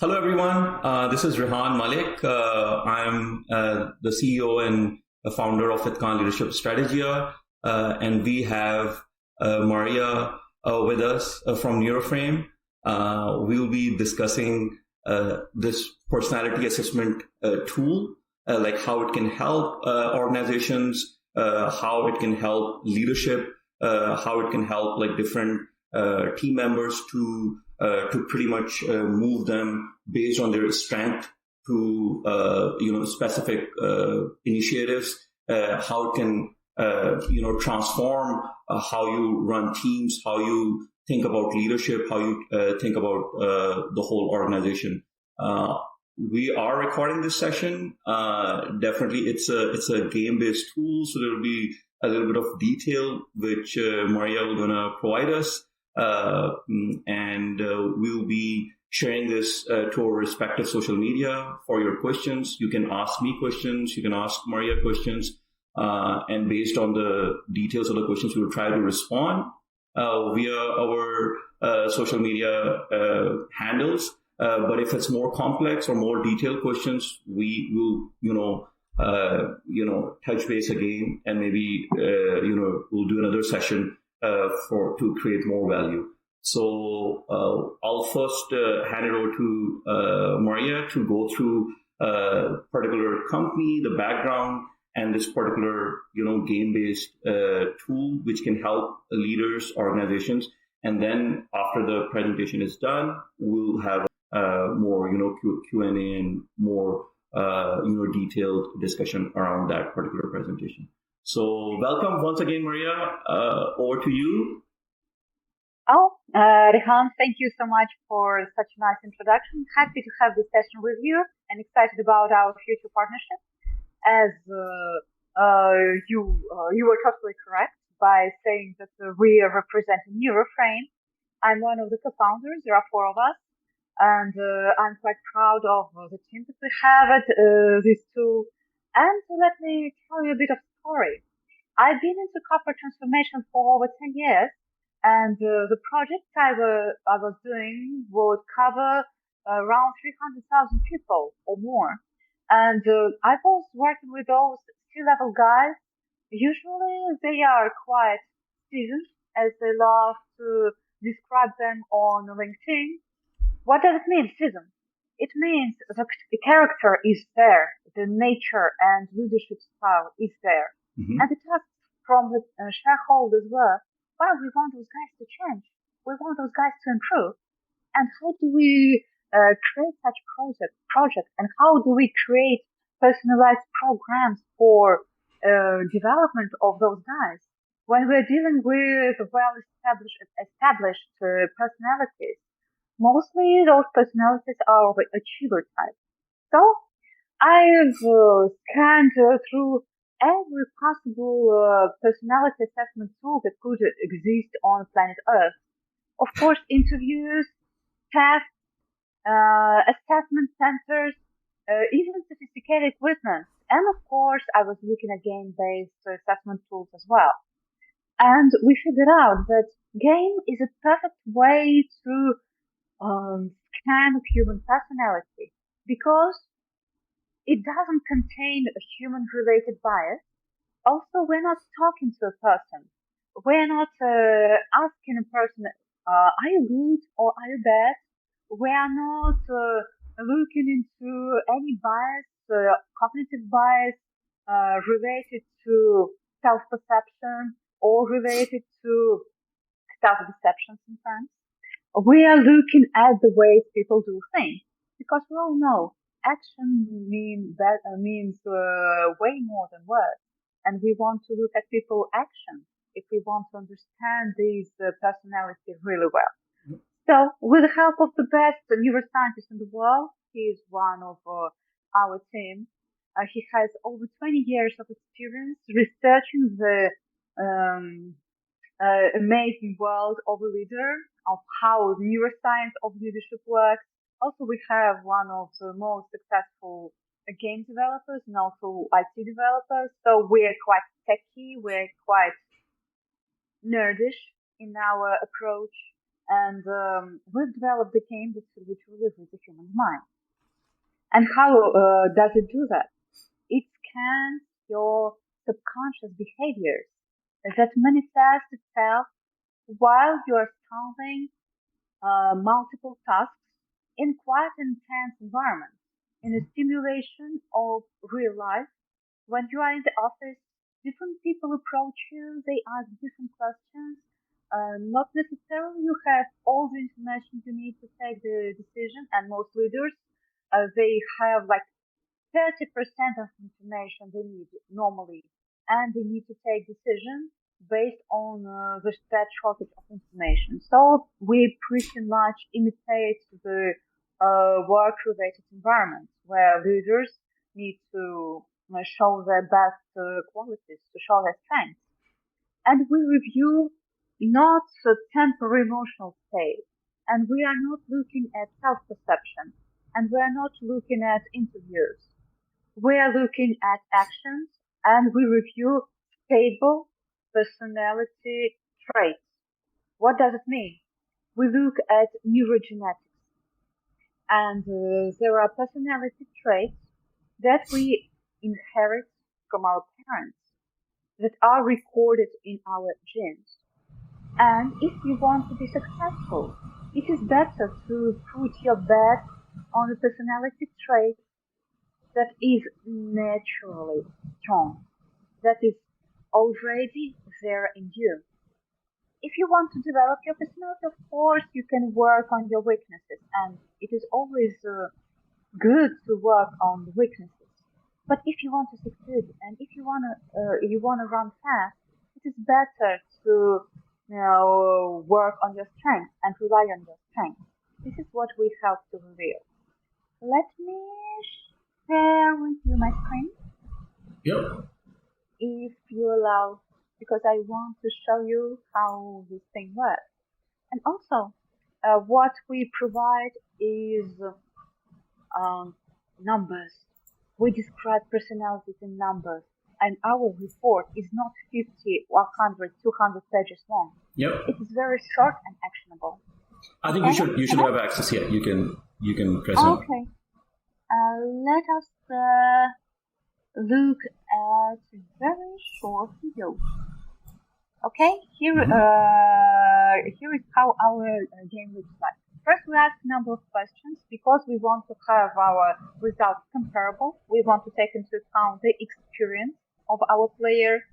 Hello, everyone. This is Rehan Malik. I'm the CEO and founder of Itqan Leadership Strategia, and we have Maria with us from NeuroFrame. We'll be discussing this personality assessment tool, like how it can help organizations, how it can help leadership, how it can help like different team members to pretty much move them based on their strength to specific initiatives. How it can transform how you run teams, how you think about leadership, how you think about the whole organization. We are recording this session. Definitely, it's a game-based tool, so there will be a little bit of detail which Maria will gonna provide us. And we'll be sharing this to our respective social media for your questions. You can ask me questions, you can ask Maria questions, and based on the details of the questions, we will try to respond via our social media handles. But if it's more complex or more detailed questions, we will, touch base again, and maybe we'll do another session to create more value. So I'll first hand it over to Maria to go through a particular company, the background, and this particular game-based tool which can help leaders, organizations. And then after the presentation is done, we'll have more Q&A and more detailed discussion around that particular presentation. So welcome once again, Maria. Over to you. Rehan, thank you so much for such a nice introduction. Happy to have this session with you and excited about our future partnership. As you were totally correct by saying that we are representing NeuroFrame. I'm one of the co-founders. There are four of us, and I'm quite proud of the team that we have at this tool. And let me tell you a bit of story. I've been into corporate transformation for over 10 years, and the project I was doing would cover around 300,000 people or more. And I was working with those C-level guys. Usually they are quite seasoned, as they love to describe them on LinkedIn. What does it mean, seasoned? It means that the character is there, the nature and leadership style is there. Mm-hmm. And it asks from the shareholders were, well, we want those guys to change. We want those guys to improve. And how do we create such projects? And how do we create personalized programs for development of those guys? When we're dealing with well-established personalities, mostly those personalities are of the achiever type. So I've scanned through every possible personality assessment tool that could exist on planet Earth. Of course, interviews, tests, assessment centers, even sophisticated equipment. And of course, I was looking at game-based assessment tools as well. And we figured out that game is a perfect way to scan human personality because it doesn't contain a human-related bias. Also, we're not talking to a person. We're not asking a person, are you good or are you bad? We are not looking into any bias, cognitive bias related to self-perception or related to self-deception sometimes. We are looking at the ways people do things because we all know action means way more than words, and we want to look at people's actions if we want to understand these personalities really well. Mm-hmm. So, with the help of the best neuroscientist in the world, he is one of our team. He has over 20 years of experience researching the amazing world of a leader, of how neuroscience of leadership works. Also, we have one of the most successful game developers and also IT developers. So we're quite techy, we're quite nerdish in our approach. And we've developed a game that literally reads the human mind. And how does it do that? It scans your subconscious behaviors that manifest itself while you're solving multiple tasks in quite intense environments, in a simulation of real life. When you are in the office, different people approach you, they ask different questions. Not necessarily you have all the information you need to take the decision, and most leaders, they have like 30% of information they need normally, and they need to take decisions based on that shortage of information. So we pretty much imitate the work-related environment where leaders need to show their best qualities, to show their strengths. And we review not a temporary emotional state, and we are not looking at self-perception, and we are not looking at interviews. We are looking at actions, and we review stable personality traits. What does it mean? We look at neurogenetics, and there are personality traits that we inherit from our parents that are recorded in our genes. And if you want to be successful, it is better to put your bet on a personality trait that is naturally strong, that is already there in you. If you want to develop your personality, of course, you can work on your weaknesses, and it is always good to work on the weaknesses. But if you want to succeed, and if you wanna run fast, it is better to work on your strengths and rely on your strengths. This is what we help to reveal. Let me share with you my screen. Yep. If you allow, because I want to show you how this thing works. And also, what we provide is numbers. We describe personalities in numbers, and our report is not 50, 100, 200 pages long. Yep. It is very short and actionable. I think you should have access here. You can press on. Okay. Let us look at a very short video. Okay, here is how our game looks like. First, we ask a number of questions because we want to have our results comparable. We want to take into account the experience of our player.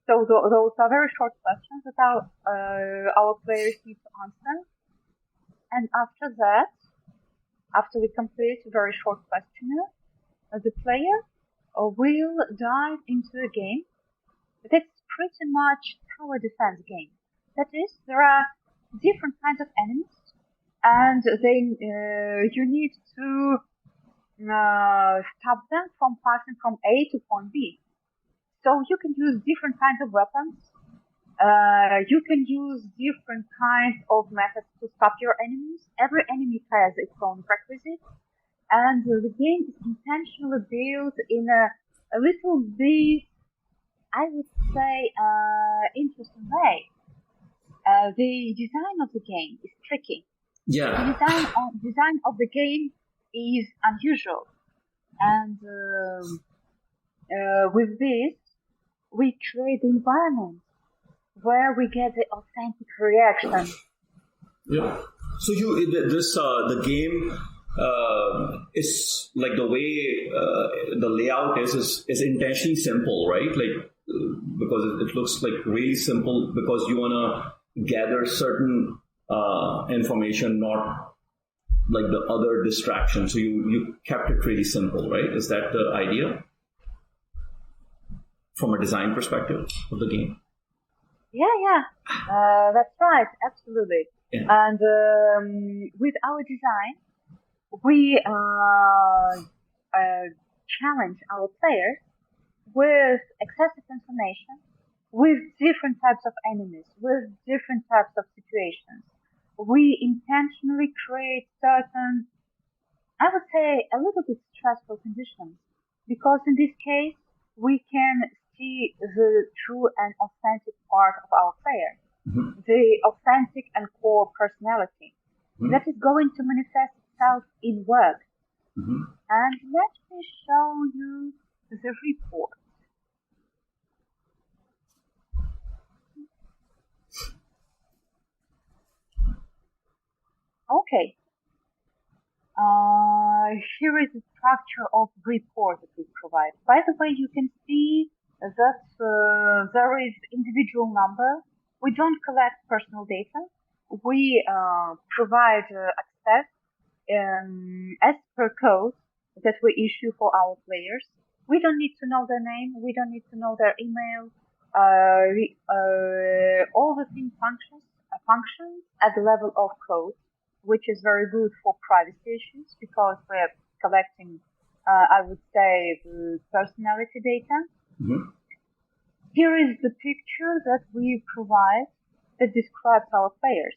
So those are very short questions that our players need to answer. And after that, after we complete a very short questionnaire, the player will dive into a game that's pretty much tower defense game. That is, there are different kinds of enemies, and you need to stop them from passing from A to point B. So you can use different kinds of weapons. You can use different kinds of methods to stop your enemies. Every enemy has its own requisites, and the game is intentionally built in a little bit, I would say, interesting way. The design of the game is tricky. Yeah. The design of the game is unusual, and with this, we create the environment where we get the authentic reaction. Yeah. So the game is like the way the layout is intentionally simple, right? Like because it looks like really simple because you wanna gather certain information, not like the other distractions. So you kept it really simple, right? Is that the idea from a design perspective of the game? Yeah, that's right, absolutely. Yeah. And with our design, we challenge our players with excessive information, with different types of enemies, with different types of situations. We intentionally create certain, I would say, a little bit stressful conditions, because in this case, we can see the true and authentic part of our player. the authentic and core personality that is going to manifest itself in work. And let me show you the report. Okay. Here is the structure of report that we provide. By the way, you can see that there is individual number. We don't collect personal data. We provide access as per code that we issue for our players. We don't need to know their name. We don't need to know their email. All the things functions at the level of code, which is very good for privacy issues because we're collecting, I would say, the personality data. Here is the picture that we provide that describes our players.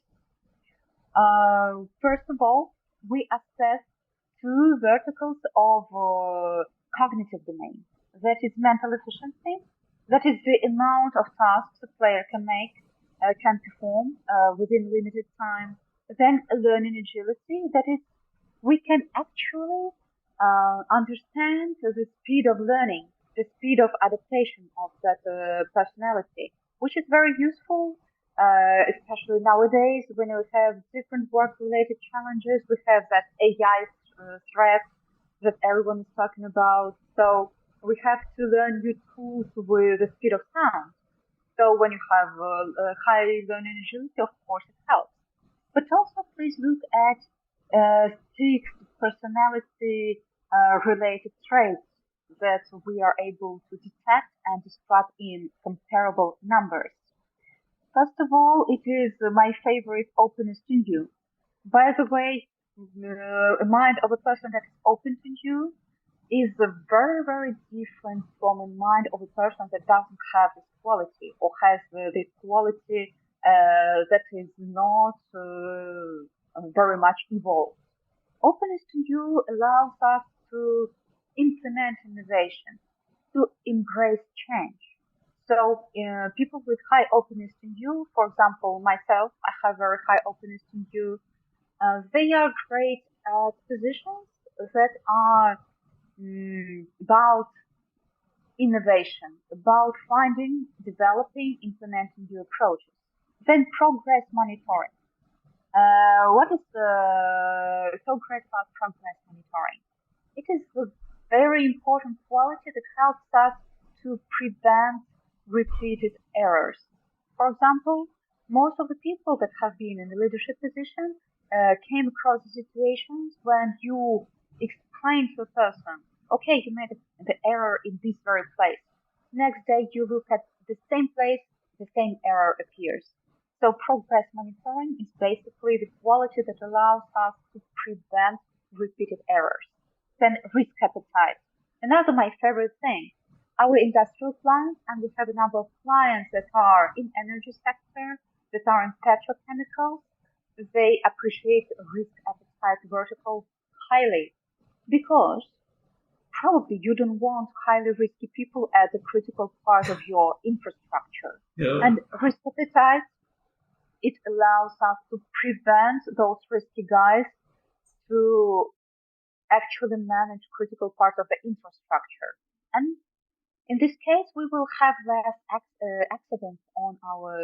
First of all, we assess two verticals of cognitive domain. That is mental efficiency. That is the amount of tasks a player can make, can perform within limited time. Then learning agility. That is, we can actually understand the speed of learning, the speed of adaptation of that personality, which is very useful, especially nowadays when we have different work-related challenges. We have that AI threat that everyone is talking about. So we have to learn new tools with the speed of sound. So when you have high learning agility, of course, it helps. But also please look at 6 personality related traits that we are able to detect and describe in comparable numbers. First of all, it is my favorite openness to new. By the way, a mind of a person that is open to new is very, very different from a mind of a person that doesn't have this quality or has this quality that is not very much evolved. Openness to new allows us to implement innovation, to embrace change. So people with high openness to new, for example, myself, I have very high openness to new. They are great at positions that are about innovation, about finding, developing, implementing new approaches. Then progress monitoring. What is so great about progress monitoring? It is a very important quality that helps us to prevent repeated errors. For example, most of the people that have been in the leadership position came across situations when you explain to a person, okay, you made the error in this very place. Next day you look at the same place, the same error appears. So progress monitoring is basically the quality that allows us to prevent repeated errors. Then risk appetite. Another my favorite thing. Our industrial clients, and we have a number of clients that are in energy sector, that are in petrochemicals, they appreciate risk appetite vertical highly because probably you don't want highly risky people as a critical part of your infrastructure. Yeah. And risk appetite, it allows us to prevent those risky guys to actually manage critical parts of the infrastructure. And in this case, we will have less accidents on our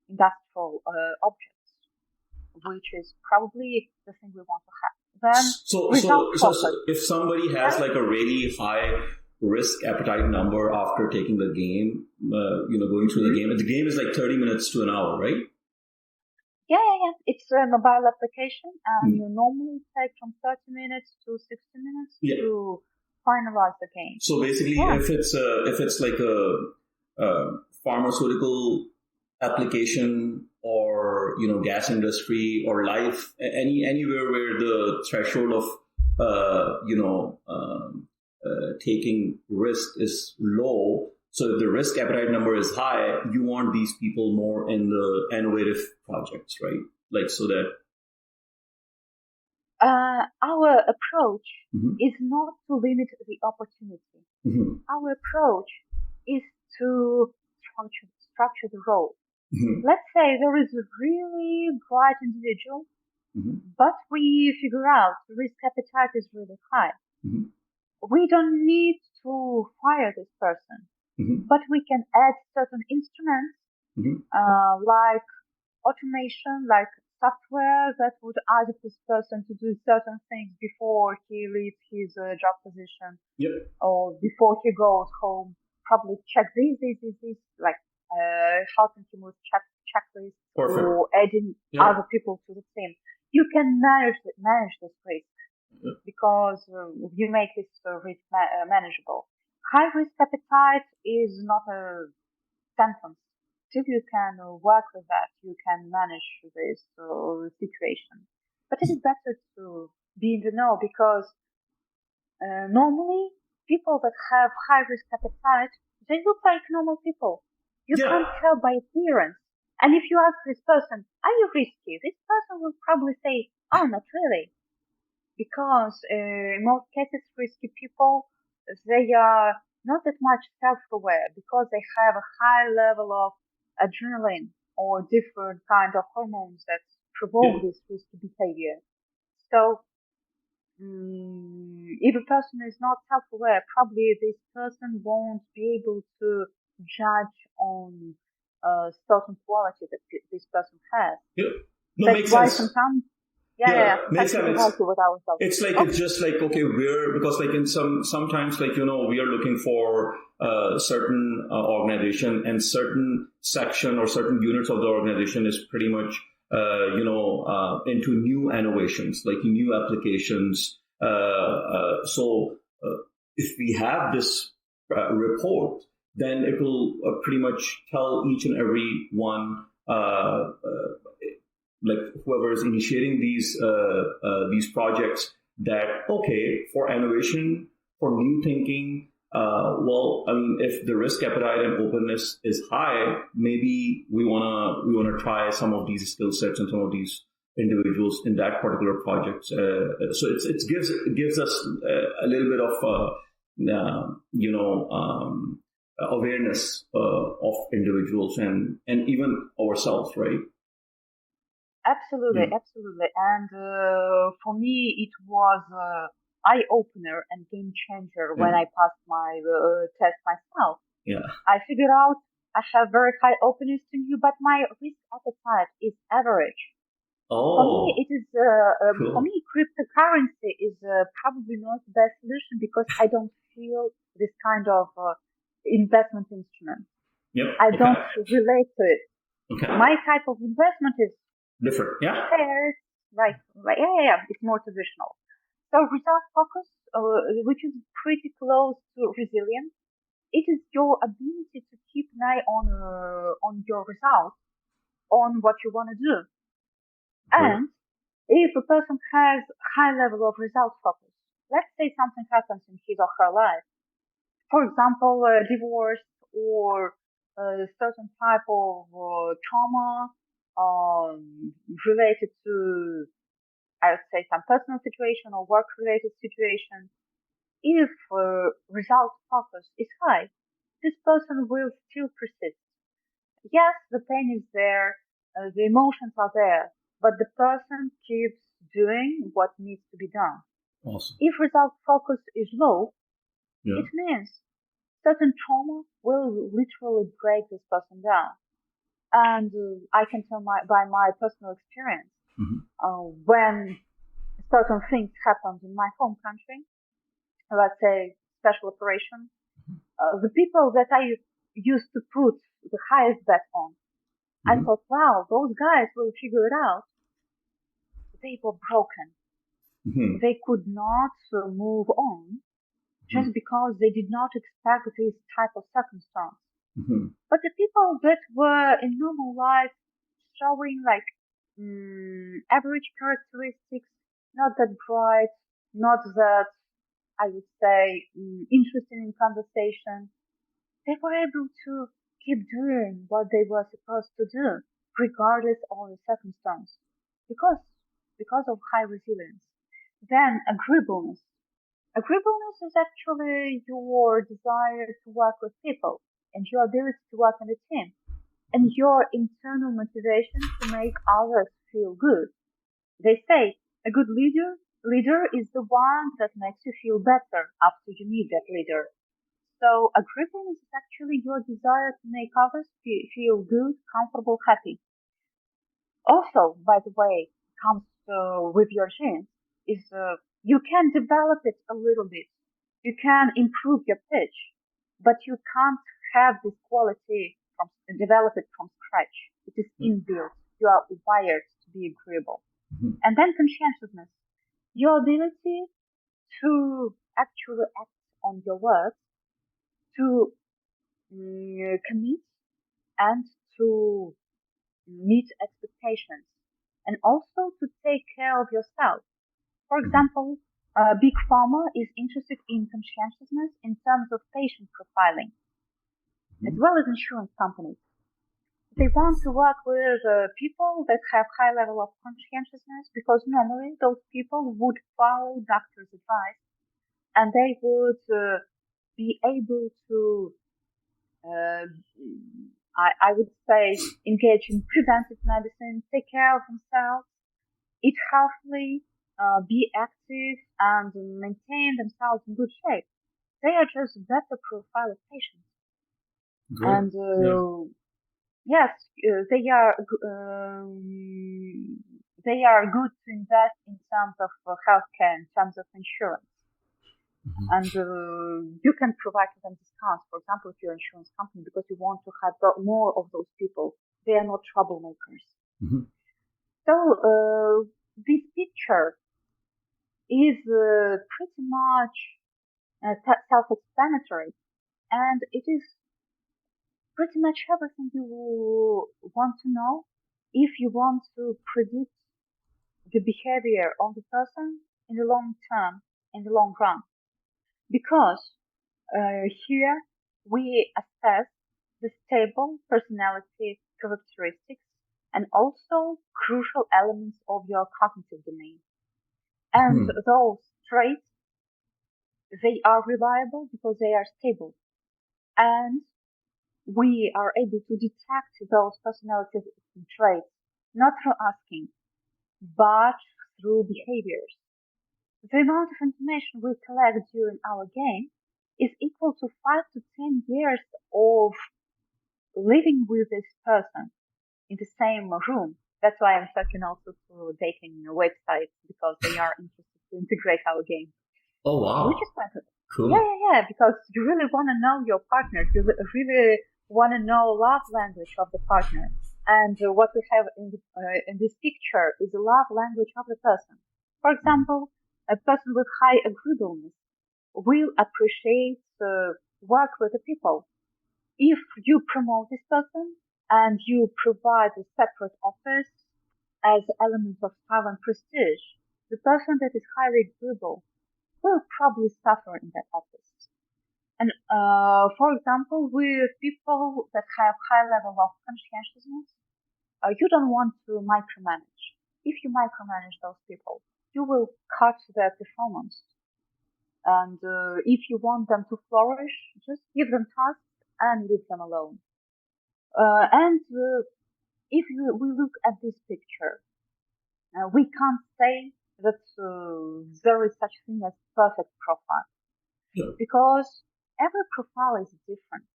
industrial objects, which is probably the thing we want to have. Then so if somebody has like a really high risk appetite number after taking the game, going through the game is like 30 minutes to an hour, right? Yeah. It's a mobile application, and you normally take from 30 minutes to 60 minutes to finalize the game. So basically, if it's like a pharmaceutical application or gas industry or life, anywhere where the threshold of taking risk is low. So if the risk appetite number is high, you want these people more in the innovative projects, right? Like so that. Our approach is not to limit the opportunity. Our approach is to structure the role. Let's say there is a really bright individual, Mm-hmm. but we figure out the risk appetite is really high. Mm-hmm. We don't need to fire this person, Mm-hmm. but we can add certain instruments Mm-hmm. like automation, like software that would ask this person to do certain things before he leaves his job position Yep. or before he goes home. Probably check these, like helping him with checklists Perfect. or adding Yeah. other people to the team. You can manage this risk because you make this risk manageable. High risk appetite is not a sentence. If you can work with that, you can manage this situation. But it is better to be in the know because normally people that have high risk appetite, they look like normal people. You can't tell by appearance. And if you ask this person, are you risky? This person will probably say, oh, not really. Because in most cases, risky people, they are not that much self-aware because they have a high level of adrenaline or different kind of hormones that provoke this risky behavior. So if a person is not self-aware, probably this person won't be able to judge on certain quality that this person has. Yeah. No, That's makes why sense. sometimes, Makes sometimes we sense. help you with ourselves. It's like it's just like okay, because like in sometimes like we are looking for a certain organization and certain section or certain units of the organization is pretty much into new innovations like new applications. So if we have this report, then it will pretty much tell each and every one. Like whoever is initiating these projects that okay for innovation for new thinking well I mean if the risk appetite and openness is high maybe we want to try some of these skill sets and some of these individuals in that particular project so it gives us a little bit of awareness of individuals and even ourselves, right? Absolutely, absolutely. And for me, it was eye-opener and game changer when I passed my test myself. Yeah. I figured out I have very high openness to you, but my risk appetite is average. Oh. For me, it is. Cool. For me, cryptocurrency is probably not the best solution because I don't feel this kind of investment instrument. Yep. I don't relate to it. Okay. My type of investment is different. Yeah. shares, it's more traditional. So result focus, which is pretty close to resilience, it is your ability to keep an eye on your results, on what you want to do. And if a person has high level of result focus, let's say something happens in his or her life, for example, divorce or a certain type of trauma related to, I would say, some personal situation or work-related situation. If result focus is high, this person will still persist. Yes, the pain is there, the emotions are there, but the person keeps doing what needs to be done. Awesome. If result focus is low, it means certain trauma will literally break this person down. And I can tell by my personal experience, when certain things happened in my home country, let's say special operation, the people that I used to put the highest bet on, I thought, wow, those guys will figure it out. They were broken. They could not move on just because they did not expect this type of circumstance. But the people that were in normal life showing like average characteristics, not that bright, not that, I would say, interested in conversation, they were able to keep doing what they were supposed to do, regardless of the circumstance, because of high resilience. Then agreeableness. Agreeableness is actually your desire to work with people and your ability to work in a team. and your internal motivation to make others feel good. They say a good leader is the one that makes you feel better after you meet that leader. So agreeableness is actually your desire to make others feel good, comfortable, happy. Also, by the way, comes with your genes is you can develop it a little bit. You can improve your pitch, but you can't have this quality develop it from scratch. It is inbuilt. You are wired to be agreeable. And then conscientiousness, your ability to actually act on your words, to commit and to meet expectations, and also to take care of yourself. For example, Big Pharma is interested in conscientiousness in terms of patient profiling, as well as insurance companies. They want to work with people that have high level of conscientiousness because normally those people would follow doctor's advice and they would be able to, I would say, engage in preventive medicine, take care of themselves, eat healthily, be active, and maintain themselves in good shape. They are just better profile of patients. Good. And yes, they are good to invest in terms of healthcare, in terms of insurance. And you can provide them discounts, for example, if you're an insurance company, because you want to have more of those people. They are not troublemakers. So this picture is pretty much self-explanatory, and it is pretty much everything you want to know if you want to predict the behavior of the person in the long term, in the long run. Because here we assess the stable personality characteristics and also crucial elements of your cognitive domain. And those traits, they are reliable because they are stable. And we are able to detect those personality traits not through asking, but through behaviors. The amount of information we collect during our game is equal to 5 to 10 years of living with this person in the same room. That's why I'm talking also to dating websites, because they are interested to integrate our game. Oh, wow. Which is quite cool. Yeah, because you really want to know your partner. You really want to know love language of the partner. And what we have in this picture is the love language of the person. For example, a person with high agreeableness will appreciate work with the people. If you promote this person and you provide a separate office as elements of style and prestige, the person that is highly agreeable will probably suffer in that office. And for example, with people that have high level of conscientiousness, you don't want to micromanage. If you micromanage those people, you will cut their performance. And if you want them to flourish, just give them tasks and leave them alone. And if we look at this picture, we can't say that there is such thing as perfect profile. Yeah. Because every profile is different.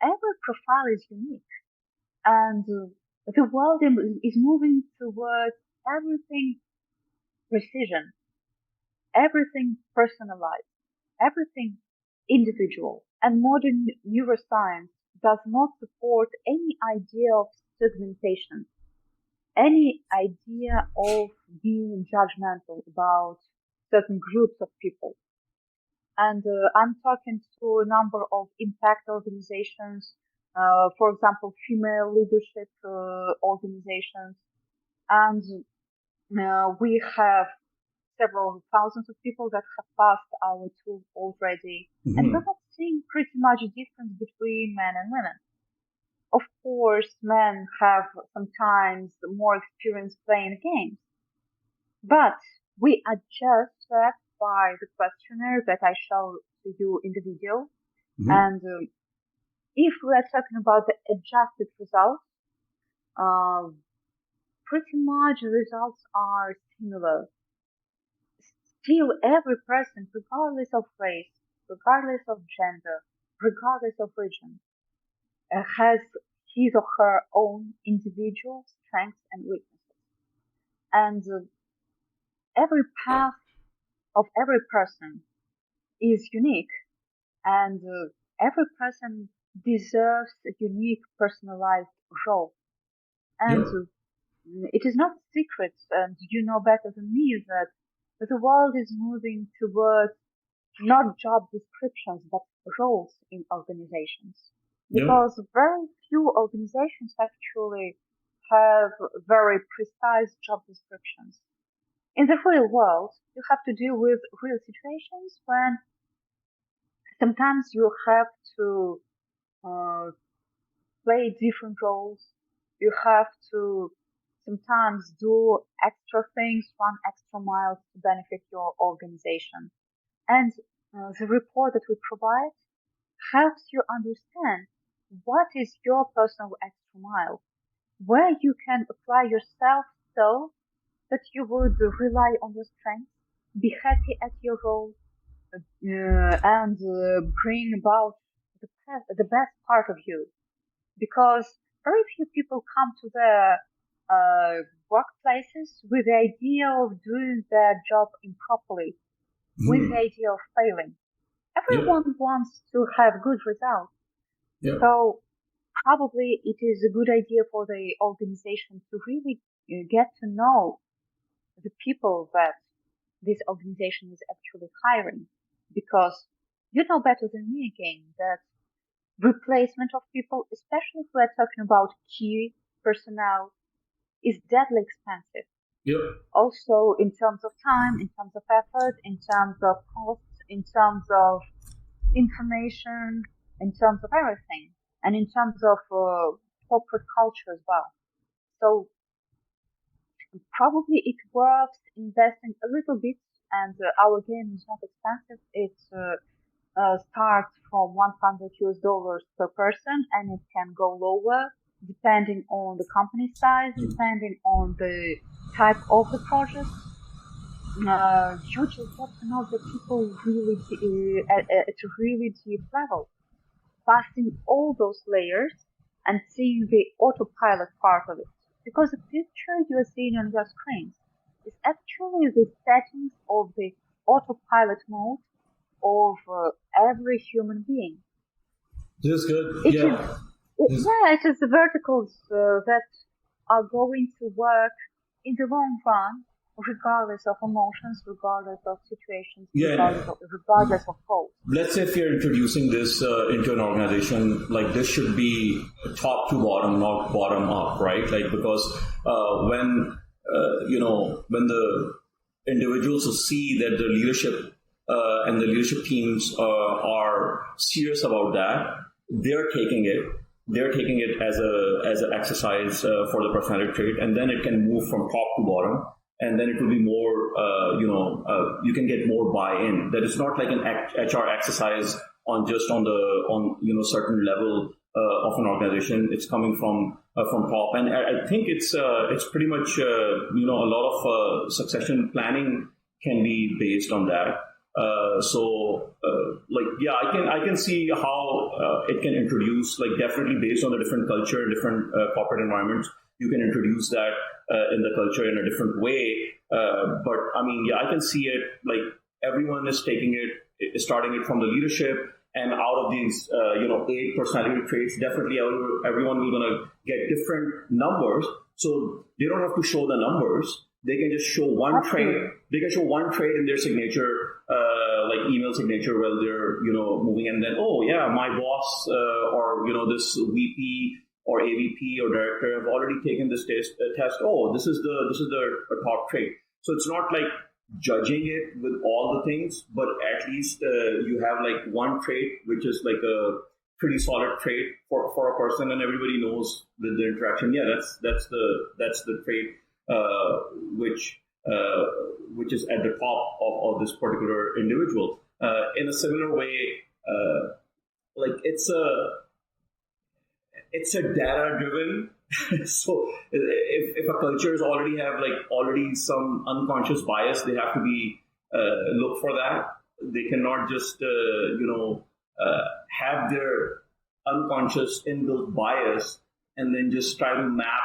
Every profile is unique. And the world is moving towards everything precision, everything personalized, everything individual. And modern neuroscience does not support any idea of segmentation, any idea of being judgmental about certain groups of people. And I'm talking to a number of impact organizations, for example, female leadership organizations. And we have several thousands of people that have passed our tool already. And we're not seeing pretty much a difference between men and women. Of course, men have sometimes more experience playing games. But we adjust that by the questionnaire that I show to you in the video. And if we are talking about the adjusted results, pretty much the results are similar. Still, every person, regardless of race, regardless of gender, regardless of region, has his or her own individual strengths and weaknesses. And every path of every person is unique, and every person deserves a unique personalized role. And it is not a secret, and you know better than me, that the world is moving towards not job descriptions, but roles in organizations. Because very few organizations actually have very precise job descriptions. In the real world, you have to deal with real situations when sometimes you have to play different roles. You have to sometimes do extra things, run extra miles to benefit your organization. And the report that we provide helps you understand what is your personal extra mile, where you can apply yourself so that you would rely on your strengths, be happy at your role, and bring about the best part of you. Because very few people come to their workplaces with the idea of doing their job improperly, with the idea of failing. Everyone wants to have good results. So probably it is a good idea for the organization to really get to know the people that this organization is actually hiring. Because you know better than me again that replacement of people, especially if we're talking about key personnel, is deadly expensive. Also in terms of time, in terms of effort, in terms of costs, in terms of information, in terms of everything, and in terms of corporate culture as well. So probably it worth investing a little bit, and our game is not expensive. It starts from $100 per person, and it can go lower depending on the company size, depending on the type of the project. You just get to know the people really at a really deep level, passing all those layers and seeing the autopilot part of it. Because the picture you are seeing on your screens is actually the settings of the autopilot mode of every human being. This is good. It is the verticals that are going to work in the long run, regardless of emotions, regardless of situations, regardless of goals. Let's say if you're introducing this into an organization, like this should be top to bottom, not bottom up, right? Like because when the individuals see that the leadership and the leadership teams are serious about that, they're taking it as an exercise for the personality trait, and then it can move from top to bottom. And then it will be more, you can get more buy-in. That it's not like an HR exercise on certain level of an organization. It's coming from top, and I think it's pretty much a lot of succession planning can be based on that. I can see how it can introduce, like, definitely based on the different culture, different corporate environments. You can introduce that in the culture in a different way. But I mean, I can see it like everyone is starting it from the leadership, and out of these, 8 personality traits, definitely everyone will gonna get different numbers. So they don't have to show the numbers. They can just show one trait. They can show one trait in their signature, like email signature, while they're moving, and then my boss or this VP or AVP or director have already taken this test. Oh, this is the top trait. So it's not like judging it with all the things, but at least you have like one trait which is like a pretty solid trait for a person, and everybody knows with the interaction. Yeah, that's the trait which is at the top of this particular individual. In a similar way, like it's a it's a data driven. So if a culture is already some unconscious bias, they have to be look for that. They cannot just have their unconscious inbuilt bias and then just try to map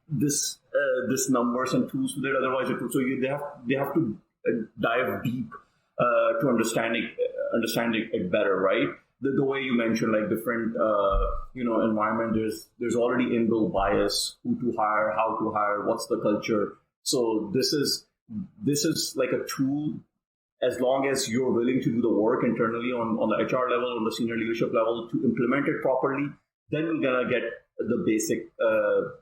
this numbers and tools with it. Otherwise, they have to dive deep to understand it better, right? The way you mentioned, like different environment, there's already inbuilt bias, who to hire, how to hire, what's the culture. So this is like a tool. As long as you're willing to do the work internally on the HR level, on the senior leadership level, to implement it properly, then you're gonna get the basic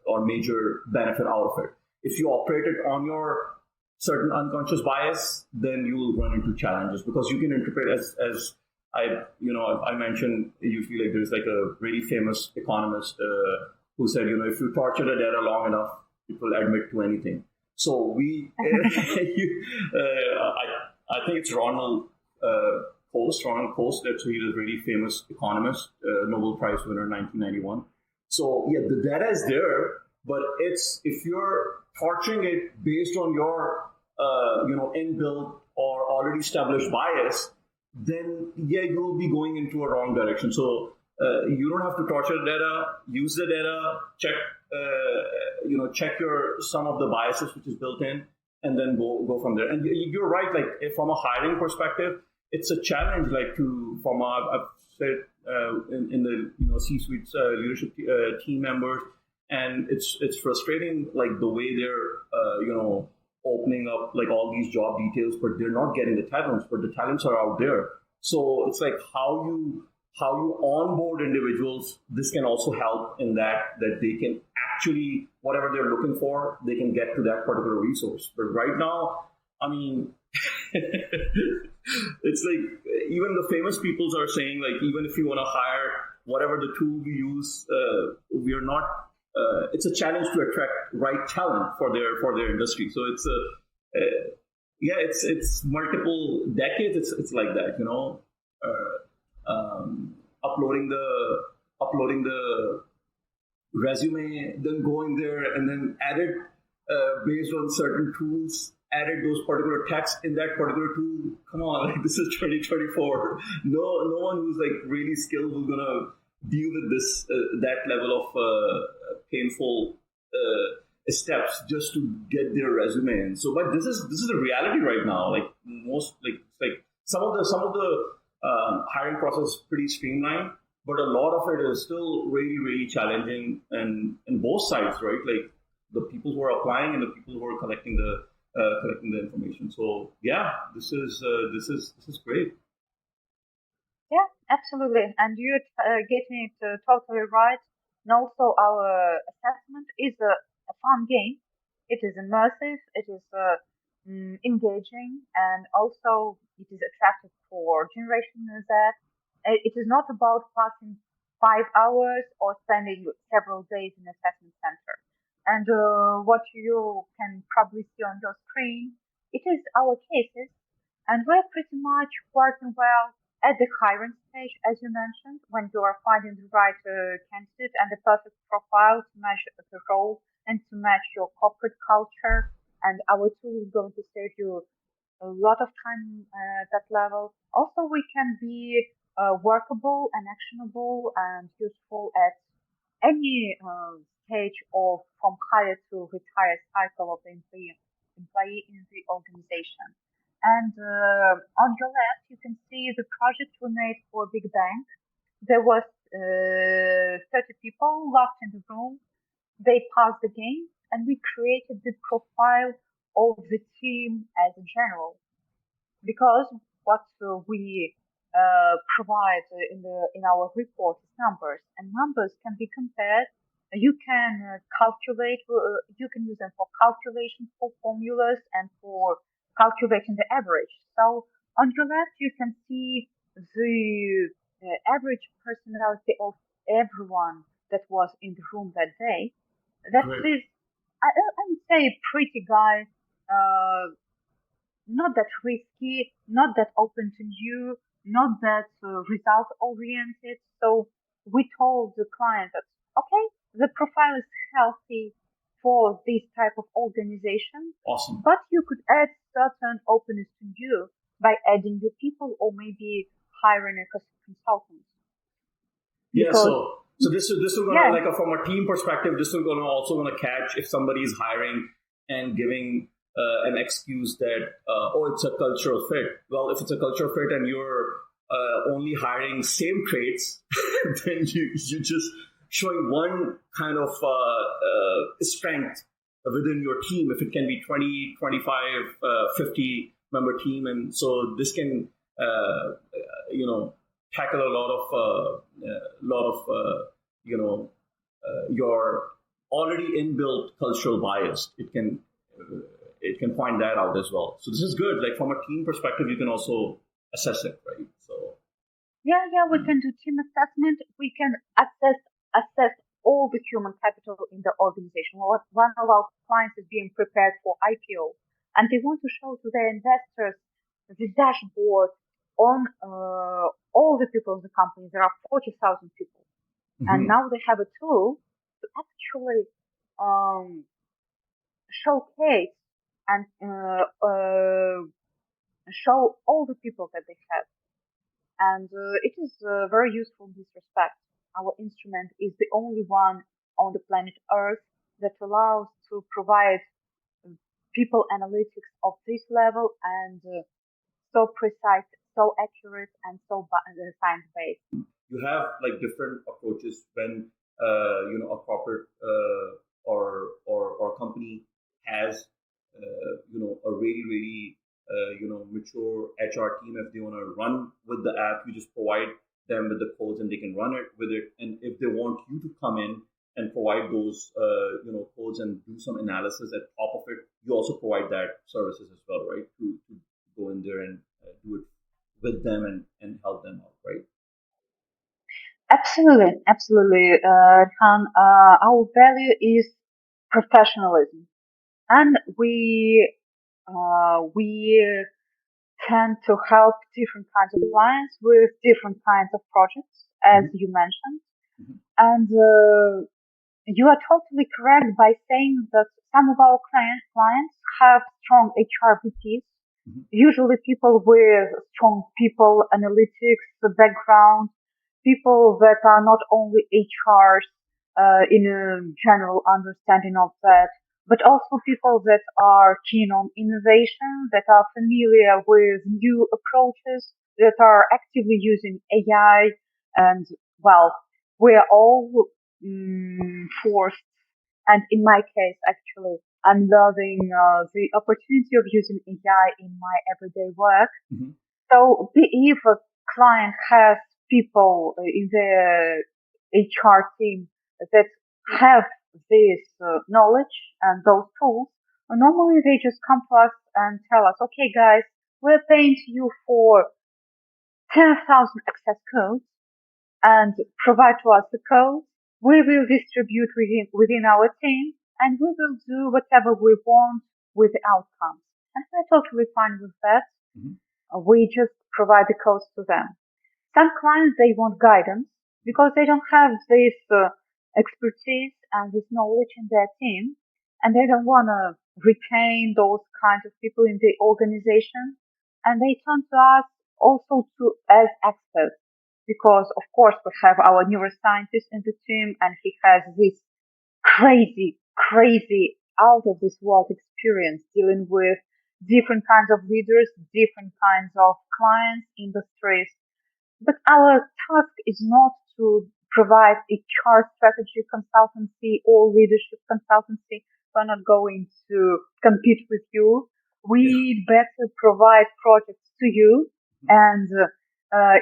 or major benefit out of it. If you operate it on your certain unconscious bias, then you will run into challenges, because you can interpret as I mentioned, you feel like there's like a really famous economist who said, if you torture the data long enough, it will admit to anything. So I think it's Ronald Coase. That's he's a really famous economist, Nobel Prize winner, 1991. So yeah, the data is there, but if you're torturing it based on your inbuilt or already established bias, then yeah, you will be going into a wrong direction. So you don't have to torture the data. Use the data. Check some of the biases which is built in, and then go from there. And you're right. Like from a hiring perspective, it's a challenge. Like I've said in the C-suite leadership team members, and it's frustrating. Like the way they're opening up like all these job details, but they're not getting the talents. But the talents are out there. So it's like how you onboard individuals. This can also help in that they can actually, whatever they're looking for, they can get to that particular resource. But right now, I mean, it's like even the famous peoples are saying, like, even if you want to hire whatever the tool we use, we are not. It's a challenge to attract right talent for their industry. So it's multiple decades. It's like that, uploading the resume, then going there and then edit based on certain tools, added those particular texts in that particular tool. Come on, like this is 2024. No one who's like really skilled who's gonna deal with this that level of painful steps just to get their resume in. So, but this is the reality right now. Like some of the hiring process is pretty streamlined, but a lot of it is still really, really challenging, and both sides, right? Like the people who are applying and the people who are collecting the information. So yeah, this is great. Yeah, absolutely. And you're getting it totally right. And also our assessment is a fun game. It is immersive. It is engaging, and also it is attractive for Generation Z. It is not about passing 5 hours or spending several days in assessment center. And what you can probably see on your screen, it is our cases, and we're pretty much working well at the hiring stage, as you mentioned, when you are finding the right candidate and the perfect profile to match the role and to match your corporate culture. And our tool is going to save you a lot of time at that level. Also, we can be workable and actionable and useful at any stage of from hire to retire cycle of the employee in the organization. And on your left, you can see the project we made for Big Bang. There was 30 people locked in the room. They passed the game, and we created the profile of the team as a general. Because what we provide in our report is numbers, and numbers can be compared. You can calculate. You can use them for calculation, for formulas, and for calculating the average. So on your left, you can see the average personality of everyone that was in the room that day. That is, I would say, pretty guy. Not that risky, not that open to new, not that result oriented. So we told the client that okay, the profile is healthy for this type of organization, Awesome. but you could add certain openness to you by adding your people or maybe hiring a consultant. Yeah, so this will gonna, yeah, like, from a team perspective, this will gonna also gonna catch if somebody is hiring and giving an excuse that oh, it's a cultural fit. Well, if it's a cultural fit and you're only hiring same traits, then you just showing one kind of strength within your team. If it can be 20, 25, 50 member team, and so this can you know, tackle a lot of your already inbuilt cultural bias. It can find that out as well. So this is good. Like from a team perspective, you can also assess it, right? So yeah, we can do team assessment. We can assess all the human capital in the organization. One of our clients is being prepared for IPO, and they want to show to their investors the dashboard on all the people in the company. There are 40,000 people, and now they have a tool to actually showcase and show all the people that they have. And it is very useful in this respect. Our instrument is the only one on the planet Earth that allows to provide people analytics of this level and so precise, so accurate, and so science-based. You have like different approaches when a corporate or company has a really mature HR team. If they want to run with the app, you just provide them with the codes and they can run it with it. And if they want you to come in and provide those codes and do some analysis at top of it, you also provide that services as well, right? To go in there and do it with them and help them out, right? Absolutely, Khan. Our value is professionalism, and we tend to help different kinds of clients with different kinds of projects, as you mentioned. And you are totally correct by saying that some of our clients have strong HRBPs, usually people with strong people analytics background, people that are not only HRs in a general understanding of that, but also people that are keen on innovation, that are familiar with new approaches, that are actively using AI, and well, we're all forced. And in my case, actually, I'm loving the opportunity of using AI in my everyday work. So if a client has people in their HR team that have this knowledge and those tools, normally they just come to us and tell us, okay, guys, we're paying to you for 10,000 access codes and provide to us the code. We will distribute within our team and we will do whatever we want with the outcomes. And we're totally fine with that. We just provide the codes to them. Some clients, they want guidance because they don't have this expertise and this knowledge in their team, and they don't want to retain those kinds of people in the organization. And they turn to us also to as experts because, of course, we have our neuroscientist in the team, and he has this crazy, out of this world experience dealing with different kinds of leaders, different kinds of clients, industries. But our task is not to provide HR strategy consultancy or leadership consultancy. We're not going to compete with you. We better provide projects to you and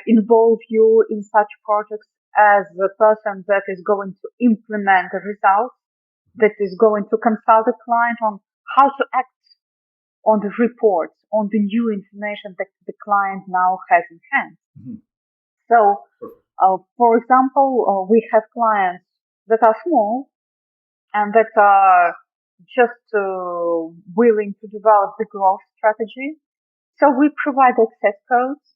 involve you in such projects as the person that is going to implement the results, that is going to consult the client on how to act on the reports, on the new information that the client now has in hand. So, for example, we have clients that are small and that are just willing to develop the growth strategy. So we provide access codes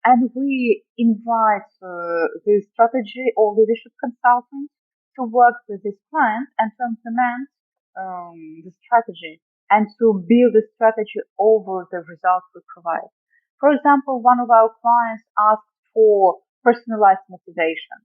and we invite the strategy or leadership consultants to work with this client and to implement the strategy and to build the strategy over the results we provide. For example, one of our clients asked for personalized motivation,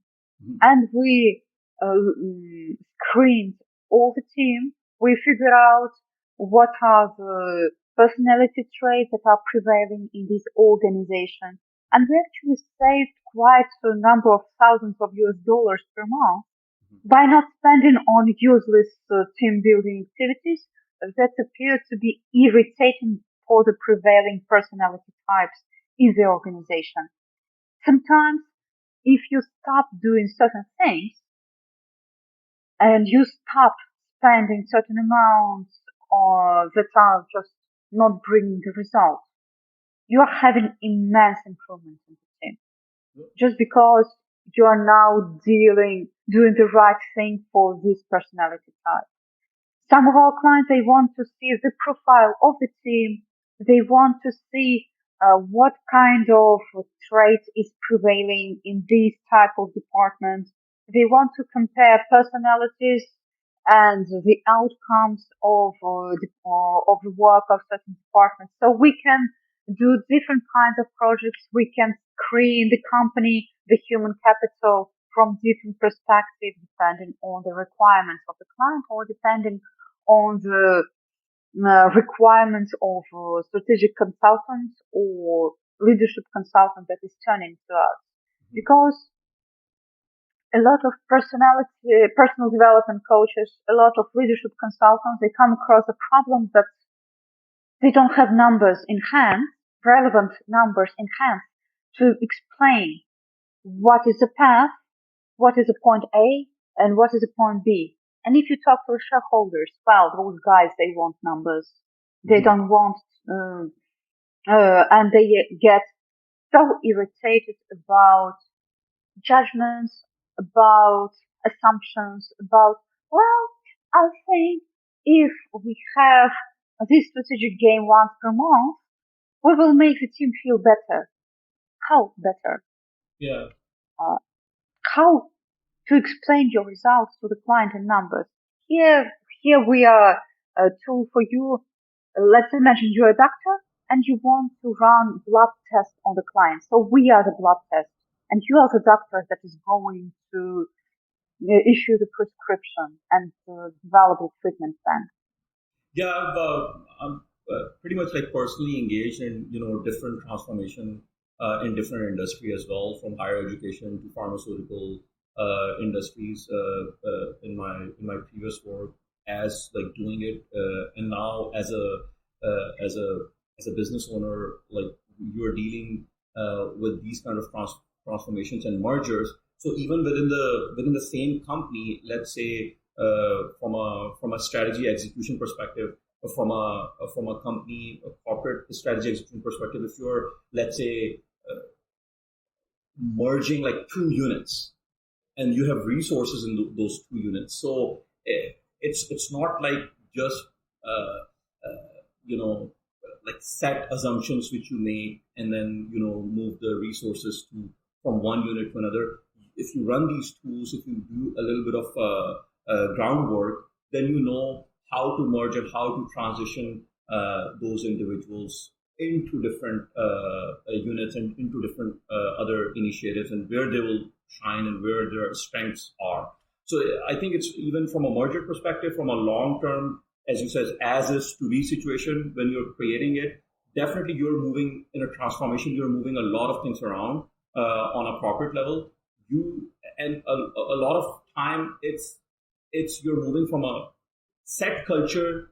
and we screened all the team. We figured out what are the personality traits that are prevailing in this organization, and we actually saved quite a number of thousands of US dollars per month by not spending on useless team building activities that appear to be irritating for the prevailing personality types in the organization. Sometimes, if you stop doing certain things and you stop spending certain amounts that are just not bringing the result, you are having immense improvements in the team. Just because you are now doing the right thing for this personality type. Some of our clients, they want to see the profile of the team. They want to see what kind of trait is prevailing in these type of departments. They want to compare personalities and the outcomes of the work of certain departments. So we can do different kinds of projects. We can screen the company, the human capital from different perspectives, depending on the requirements of the client or depending on the requirements of strategic consultants or leadership consultant that is turning to us. Because a lot of personal development coaches, a lot of leadership consultants, they come across a problem that they don't have numbers in hand, relevant numbers in hand to explain what is a path, what is a point A, and what is a point B. And if you talk to shareholders, well, those guys, they want numbers. They don't want, and they get so irritated about judgments, about assumptions, about, well, I think if we have this strategic game once per month, we will make the team feel better. How better? Yeah. How to explain your results to the client in numbers. Here we are a tool for you. Let's imagine you're a doctor and you want to run blood tests on the client. So we are the blood test and you are the doctor that is going to issue the prescription and develop a treatment plan. Yeah, I'm pretty much like personally engaged in different transformation in different industry as well, from higher education to pharmaceutical industries in my previous work as like doing it, and now as a business owner, like you're dealing with these kind of transformations and mergers. So even within the same company, let's say from a strategy execution perspective, or from a company, a corporate strategy execution perspective, if you're, let's say, merging like two units and you have resources in those two units, so it's not like just like set assumptions which you make and then move the resources from one unit to another. If you run these tools, if you do a little bit of groundwork, then you know how to merge and how to transition those individuals into different units and into different other initiatives, and where they will shine and where their strengths are. So I think it's, even from a merger perspective, from a long-term, as you said, as is to be situation, when you're creating it, definitely you're moving in a transformation. You're moving a lot of things around on a corporate level. And a lot of time it's you're moving from a set culture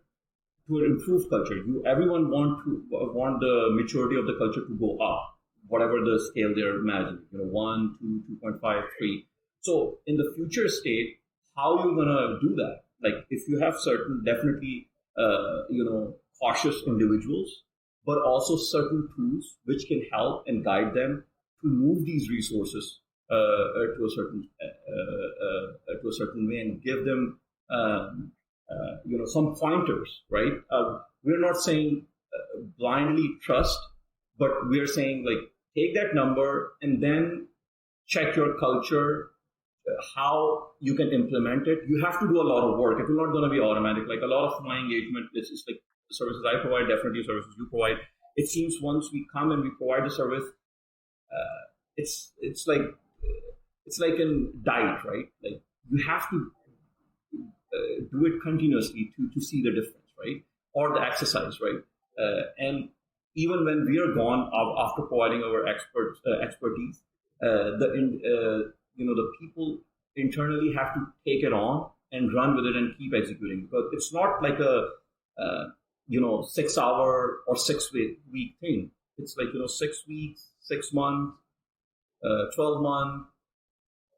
to an improved culture. Everyone want the maturity of the culture to go up, whatever the scale they're imagining. 1, 2, 2.5, 3. So in the future state, how are you gonna do that? Like if you have certain definitely cautious individuals, but also certain tools which can help and guide them to move these resources to a certain way and give them some pointers, right? We're not saying blindly trust, but we're saying like take that number and then check your culture how you can implement it. You have to do a lot of work. It's not going to be automatic. Like a lot of my engagement is just like the services I provide, definitely services you provide. It seems once we come and we provide the service, it's like a diet, right? Like you have to do it continuously to see the difference, right? Or the exercise, right? And even when we are gone after providing our expertise, the people internally have to take it on and run with it and keep executing, because it's not like a 6 hour or 6 week thing. It's like 6 weeks, 6 months, 12 months,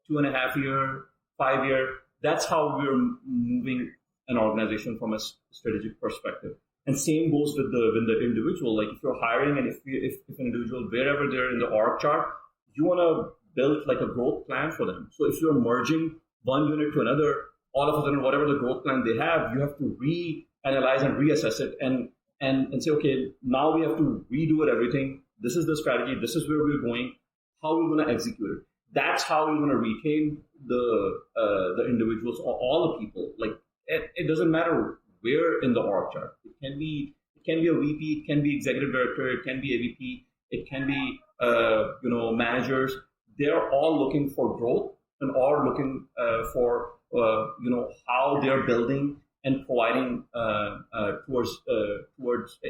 2.5 year, 5 year. That's how we're moving an organization from a strategic perspective. And same goes with the individual. Like if you're hiring and if an individual, wherever they're in the org chart, you want to build like a growth plan for them. So if you're merging one unit to another, all of a sudden, whatever the growth plan they have, you have to reanalyze and reassess it and say, okay, now we have to redo it, everything. This is the strategy. This is where we're going. How are we going to execute it? That's how we're going to retain the individuals or all the people. Like it doesn't matter where in the org chart. It can be a VP, it can be executive director, it can be AVP, it can be managers. They're all looking for growth and all looking for how they're building and providing towards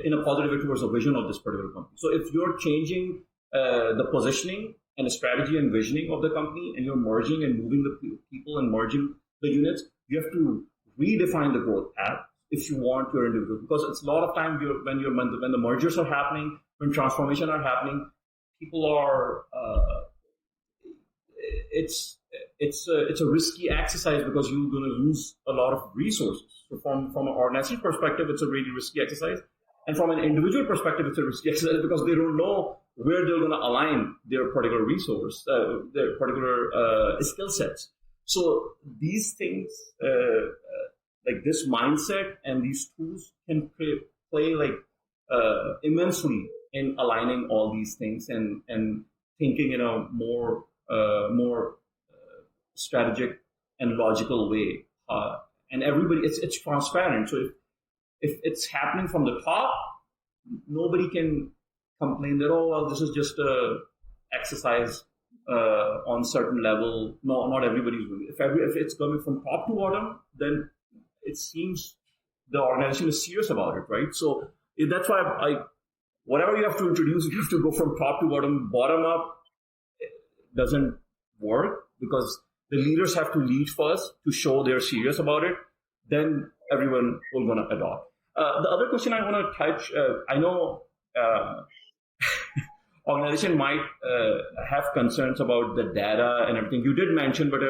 in a positive way towards the vision of this particular company. So if you're changing the positioning and the strategy and visioning of the company, and you're merging and moving the people and merging the units, you have to redefine the growth path if you want your individual. Because it's a lot of time when the mergers are happening, when transformation are happening, people are it's a risky exercise because you're going to lose a lot of resources. So from an organizational perspective, it's a really risky exercise. And from an individual perspective, it's a risky exercise because they don't know where they're going to align their particular resource, their particular skill sets. So these things, like this mindset and these tools can play like immensely in aligning all these things and thinking in a more strategic and logical way. And everybody, it's transparent. So if it's happening from the top, nobody can complain that, oh, well, this is just a exercise on certain level. No, not everybody's doing it. If it's coming from top to bottom, then it seems the organization is serious about it, right? So that's why whatever you have to introduce, you have to go from top to bottom. Bottom up doesn't work because the leaders have to lead first to show they're serious about it. Then everyone will going to adopt. The other question I want to touch, I know organization might have concerns about the data and everything. You did mention, but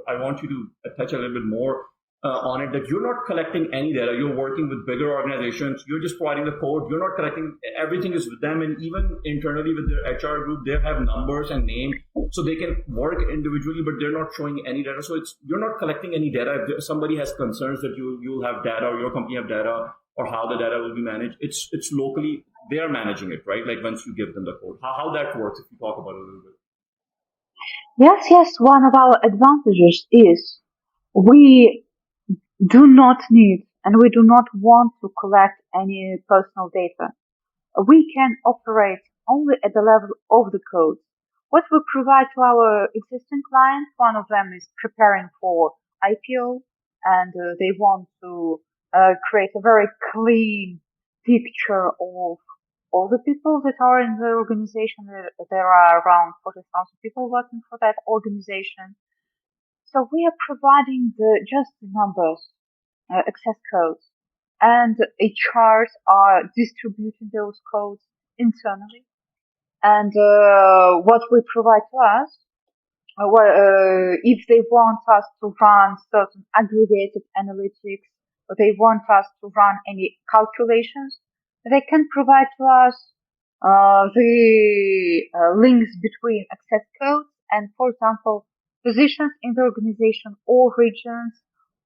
I want you to touch a little bit more on it, that you're not collecting any data. You're working with bigger organizations. You're just providing the code. You're not collecting, everything is with them. And even internally with their HR group, they have numbers and names, so they can work individually, but they're not showing any data. So you're not collecting any data. If somebody has concerns that you'll have data or your company have data or how the data will be managed, it's locally, they are managing it, right? Like once you give them the code, how that works, if you talk about it a little bit. Yes. One of our advantages is we do not need and we do not want to collect any personal data. We can operate only at the level of the code. What we provide to our existing clients, one of them is preparing for IPO, and they want to create a very clean picture of all the people that are in the organization. There are around 40,000 people working for that organization. So we are providing just the numbers, access codes, and HRs are distributing those codes internally. And what we provide to us, if they want us to run certain aggregated analytics, or they want us to run any calculations, they can provide to us the links between access codes and, for example, positions in the organization or regions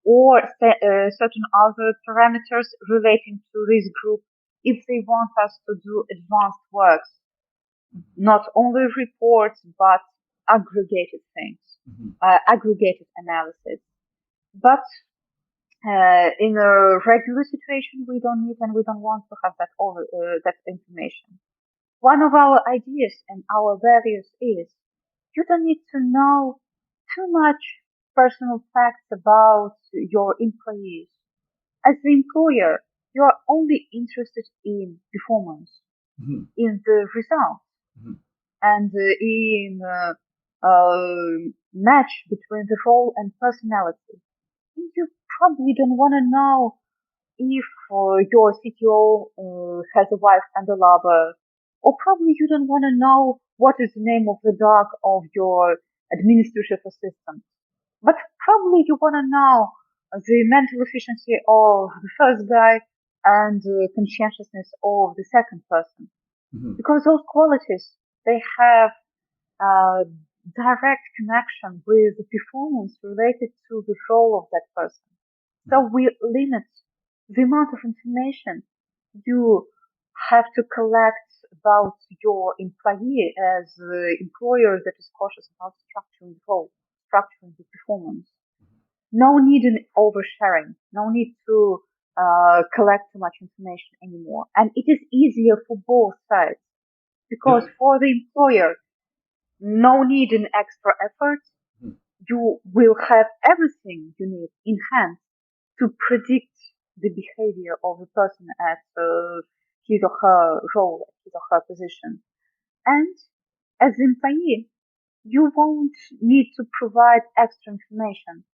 or certain other parameters relating to this group if they want us to do advanced works, not only reports, but aggregated things, aggregated analysis. But in a regular situation, we don't need and we don't want to have that information. One of our ideas and our values is you don't need to know too much personal facts about your employees. As the employer, you are only interested in performance, in the results, and in match between the role and personality. You probably don't want to know if your CTO has a wife and a lover, or probably you don't want to know what is the name of the dog of your administrative assistant. But probably you want to know the mental efficiency of the first guy and the conscientiousness of the second person. Because those qualities, they have a direct connection with the performance related to the role of that person. So we limit the amount of information you have to collect about your employee as the employer that is cautious about structuring the role, structuring the performance. No need in oversharing. No need to collect too much information anymore. And it is easier for both sides because for the employer, no need in extra effort. You will have everything you need in hand to predict the behavior of the person at his or her role, his or her position. And as an employee, you won't need to provide extra information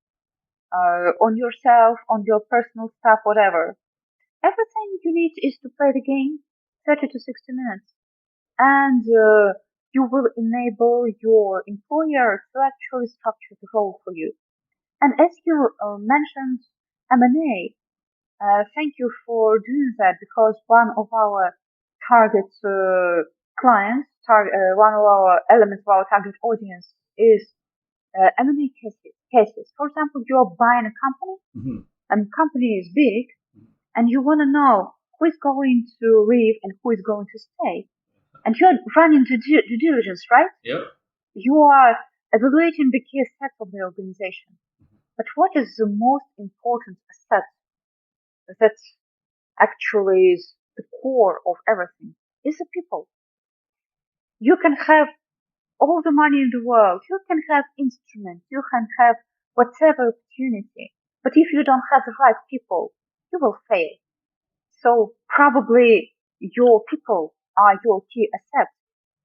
on yourself, on your personal stuff, whatever. Everything you need is to play the game 30 to 60 minutes. And you will enable your employer to actually structure the role for you. And as you mentioned M&A, thank you for doing that because one of our target clients, one of our elements of our target audience is M&A cases. For example, you're buying a company and the company is big and you want to know who is going to leave and who is going to stay. And you're running due diligence, right? Yep. You are evaluating the key assets of the organization. But what is the most important asset that actually is the core of everything? Is the people. You can have all the money in the world. You can have instruments. You can have whatever opportunity. But if you don't have the right people, you will fail. So probably your people are your key asset.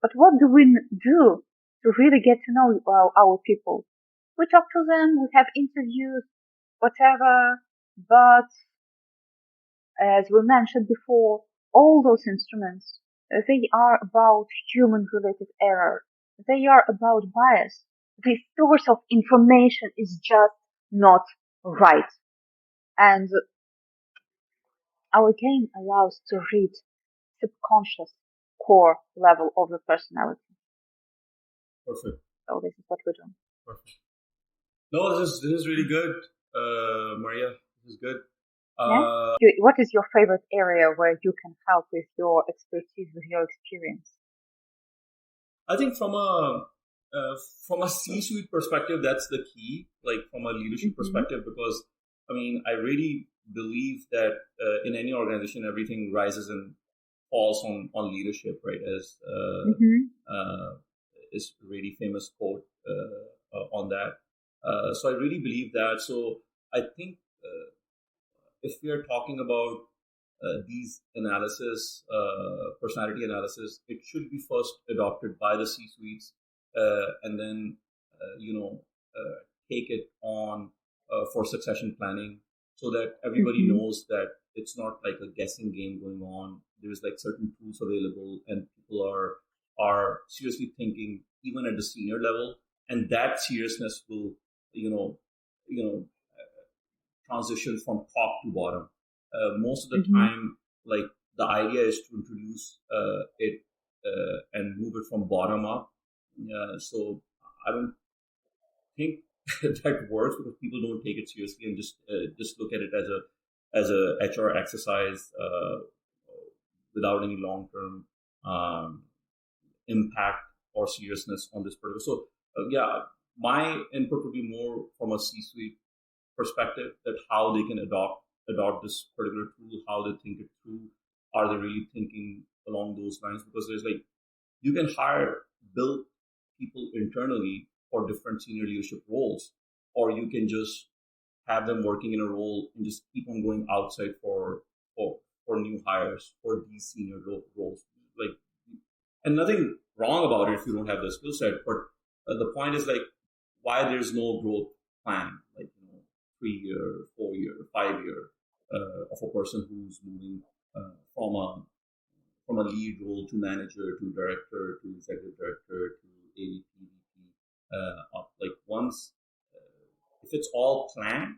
But what do we do to really get to know our people? We talk to them, we have interviews, whatever, but as we mentioned before, all those instruments, they are about human-related error. They are about bias. The source of information is just not right. And our game allows to read subconscious core level of the personality. Perfect. So this is what we do. Perfect. No, this is really good, Maria. This is good. What is your favorite area where you can help with your expertise, with your experience? I think from a C-suite perspective, that's the key. Like from a leadership perspective, because I mean, I really believe that in any organization, everything rises and falls on leadership, right? As is a really famous quote on that. So I really believe that. So I think if we are talking about these analysis, personality analysis, it should be first adopted by the C-suites and then, take it on for succession planning so that everybody knows that it's not like a guessing game going on. There's like certain tools available and people are seriously thinking even at the senior level, and that seriousness will, transition from top to bottom. Most of the time, like the idea is to introduce it and move it from bottom up. So I don't think that works because people don't take it seriously and just look at it as a HR exercise without any long term impact or seriousness on this particular. So yeah, my input would be more from a C-suite perspective, that how they can adopt this particular tool, how they think it through. Are they really thinking along those lines? Because there's like, you can build people internally for different senior leadership roles, or you can just have them working in a role and just keep on going outside for new hires for these senior roles. Like, and nothing wrong about it if you don't have the skill set, but the point is like, why there's no growth plan, like, 3 year, 4 year, 5 year, of a person who's moving from a lead role to manager to director to executive director to AVP, VP, up. Like, once, if it's all planned,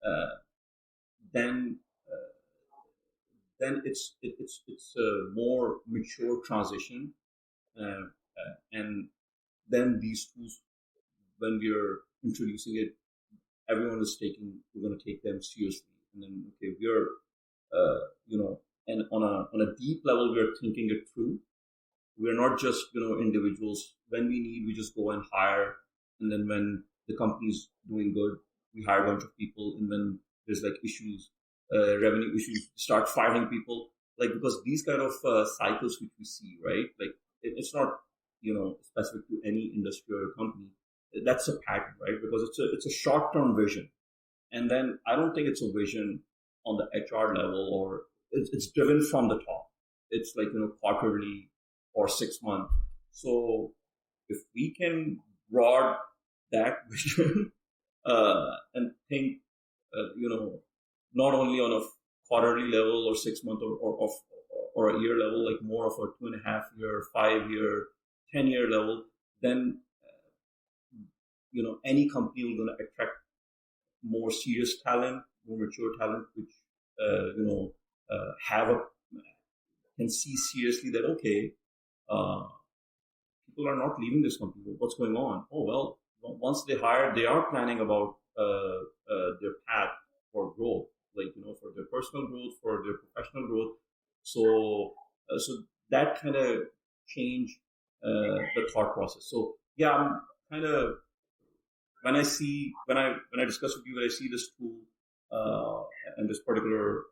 uh, then it's a more mature transition, and then these tools, when we are introducing it, everyone is we're going to take them seriously, and then, okay, we're and on a deep level, we are thinking it through. We're not just individuals. When we need, we just go and hire, and then when the company's doing good, we hire a bunch of people, and when there's like issues, revenue issues, start firing people. Like, because these kind of cycles which we see, right? Like, it's not specific to any industry or company. That's a pattern, right? Because it's a short term vision, and then I don't think it's a vision on the HR level, or it's driven from the top. It's like quarterly or 6 month. So if we can broad that vision, and think, not only on a quarterly level or 6 month or a year level, like more of a 2.5 year, 5 year, 10 year level, then any company will going to attract more serious talent, more mature talent, which have a can see seriously that, okay, uh, people are not leaving this company. What's going on? Oh well, once they hire, they are planning about their path for growth, like for their personal growth, for their professional growth. So that kind of change the thought process. So yeah, I'm kind of, when I discuss with you, when I see this tool and this particular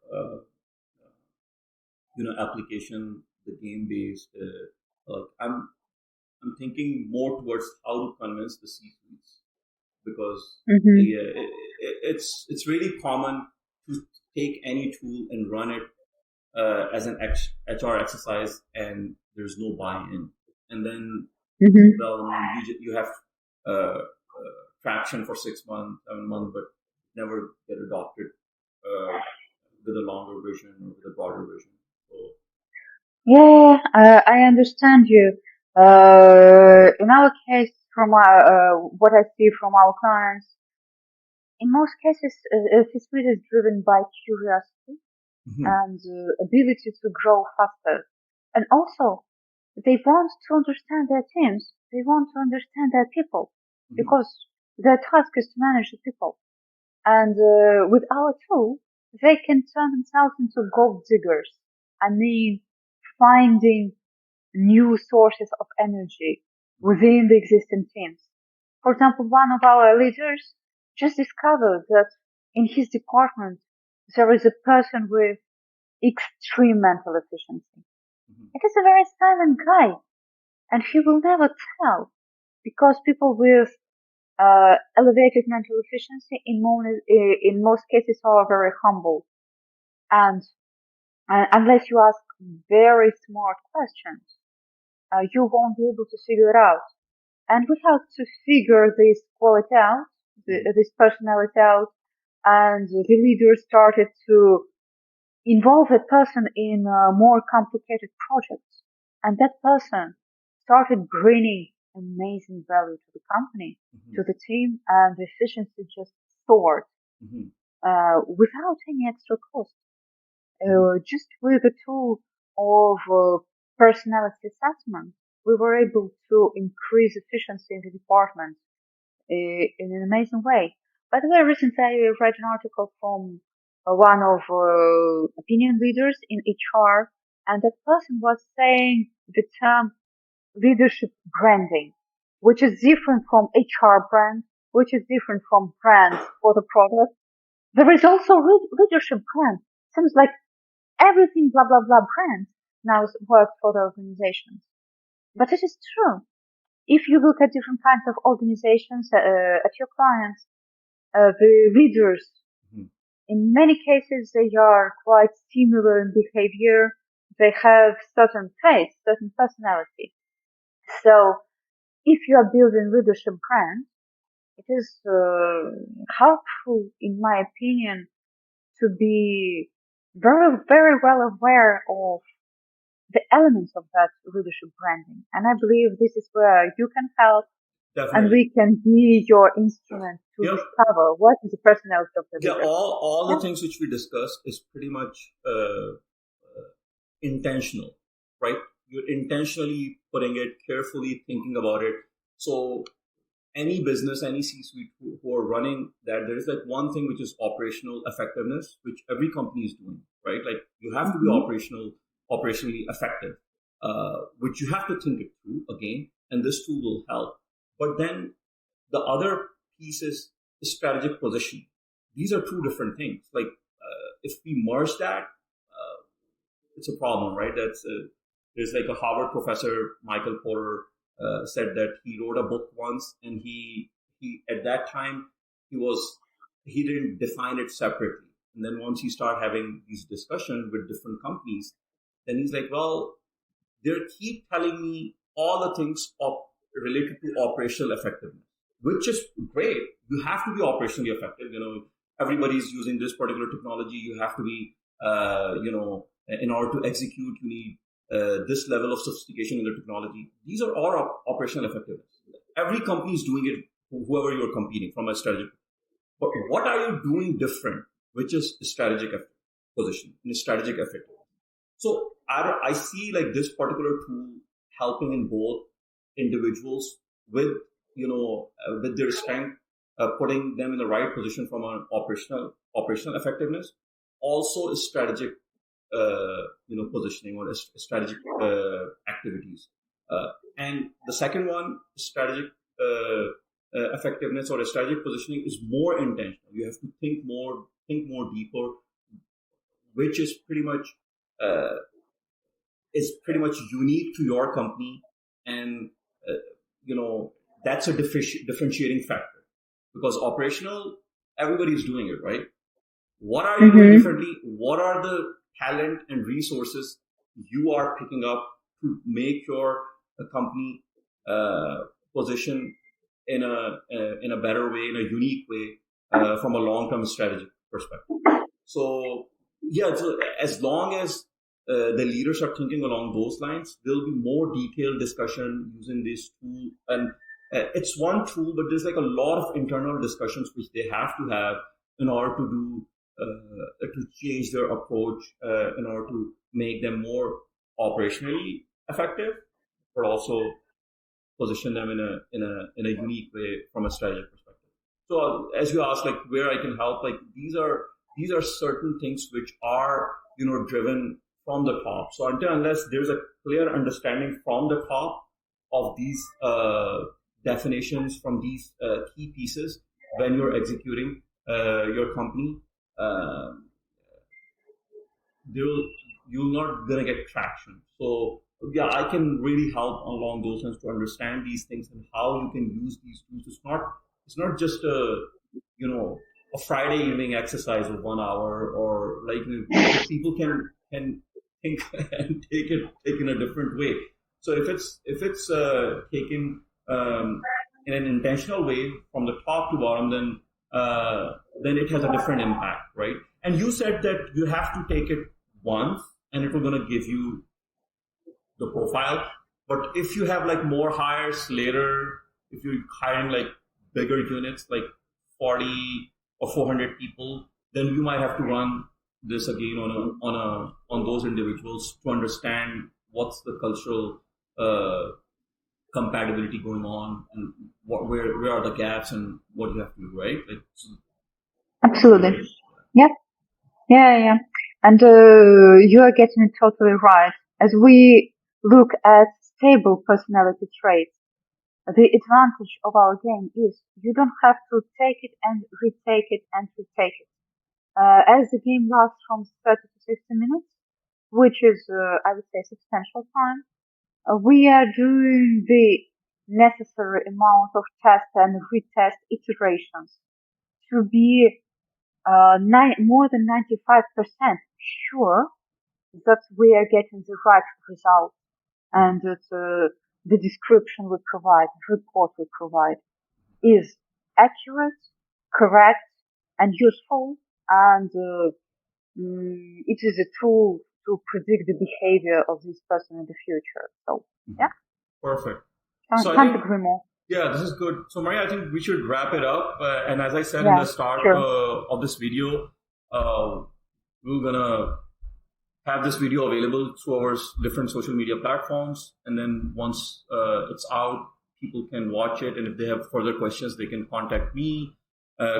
application, the game based, like, I'm thinking more towards how to convince the C-suites, because yeah, it's really common to take any tool and run it as an HR exercise, and there's no buy-in, and then you have traction for 6 months, 7 months, but never get adopted with a longer vision or with a broader vision. So, Yeah, I understand you. In our case, from what I see from our clients, in most cases, C-suite is driven by curiosity mhm, and ability to grow faster. And also, they want to understand their teams. They want to understand their people mhm, because their task is to manage the people. And with our tool, they can turn themselves into gold diggers. I mean, finding new sources of energy within the existing teams. For example, one of our leaders just discovered that in his department there is a person with extreme mental efficiency. mhm, It is a very silent guy, and he will never tell because people with elevated mental efficiency in most cases are very humble, and unless you ask very smart questions, you won't be able to figure it out. And we have to figure this quality out, mhm, this personality out, and the leader started to involve a person in more complicated projects. And that person started bringing amazing value to the company, mhm, to the team, and the efficiency just soared mhm, without any extra cost. mhm, Just with the tool of personality assessment, we were able to increase efficiency in the department in an amazing way. By the way, recently I read an article from one of opinion leaders in HR, and that person was saying the term leadership branding. which is different from HR brand, which is different from brand for the product. There is also leadership brand. Seems like everything blah blah blah brand now works for the organizations. But it is true. If you look at different kinds of organizations, at your clients, the leaders, in many cases, they are quite similar in behavior. They have certain taste, certain personality. So if you are building leadership brand, it is helpful, in my opinion, to be very, very well aware of the elements of that leadership branding. And I believe this is where you can help. Definitely. And we can be your instrument to discover what is the personality of the leader. Yeah, all the things which we discussed is pretty much intentional, right? You're intentionally putting it, carefully thinking about it. So any business, any C-suite who are running that, there is like one thing which is operational effectiveness, which every company is doing, right? Like you have to be operationally effective, which you have to think it through again, and this tool will help. But then the other piece is strategic positioning. These are two different things. Like if we merge that, it's a problem, right? There's like a Harvard professor, Michael Porter, said that he wrote a book once, and he at that time he didn't define it separately. And then once he started having these discussions with different companies, then he's like, well, they keep telling me all the things related to operational effectiveness, which is great. You have to be operationally effective. Everybody's using this particular technology. You have to be, in order to execute, you need this level of sophistication in the technology. These are all operational effectiveness. Every company is doing it, whoever you're competing from a strategic. But what are you doing different, which is strategic position and strategic effectiveness? So I see like this particular tool helping in both individuals with their strength, putting them in the right position from an operational effectiveness, also a strategic positioning or strategic activities. And the second one, strategic effectiveness or a strategic positioning, is more intentional. You have to think more deeper, which is pretty much unique to your company, and that's a differentiating factor, because operational, everybody is doing it, right? What are you doing differently? What are the talent and resources you are picking up to make your company position in a better way, in a unique way, from a long-term strategy perspective? So as long as the leaders are thinking along those lines, there'll be more detailed discussion using this tool. And it's one tool, but there's like a lot of internal discussions which they have to have in order to do to change their approach, in order to make them more operationally effective, but also position them in a unique way from a strategic perspective. So as you asked, like where I can help, like these are certain things which are driven from the top. So unless there's a clear understanding from the top of these definitions, from these key pieces, when you're executing your company, you're not gonna get traction. So yeah, I can really help along those lines to understand these things and how you can use these tools. It's not just a Friday evening exercise of 1 hour, or like people can think and take it in a different way. So if it's taken in an intentional way from the top to bottom, then it has a different impact, right? And you said that you have to take it once and it will going to give you the profile. But if you have like more hires later, if you're hiring like bigger units, like 40 or 400 people, then you might have to run this again on those individuals to understand what's the cultural compatibility going on, and where are the gaps and what you have to do, right? Absolutely. Yep. Yeah. And you are getting it totally right. As we look at stable personality traits, the advantage of our game is you don't have to take it and retake it and retake it. As the game lasts from 30 to 60 minutes, which is, I would say, substantial time, we are doing the necessary amount of test and retest iterations to be more than 95% sure that we are getting the right result and that the description we provide, the report we provide is accurate, correct, and useful, and it is a tool to predict the behavior of this person in the future. So, yeah. Perfect. Can't agree more. Yeah, this is good. So, Maria, I think we should wrap it up. And as I said in the start of this video, we're going to have this video available through our different social media platforms. And then once it's out, people can watch it. And if they have further questions, they can contact me,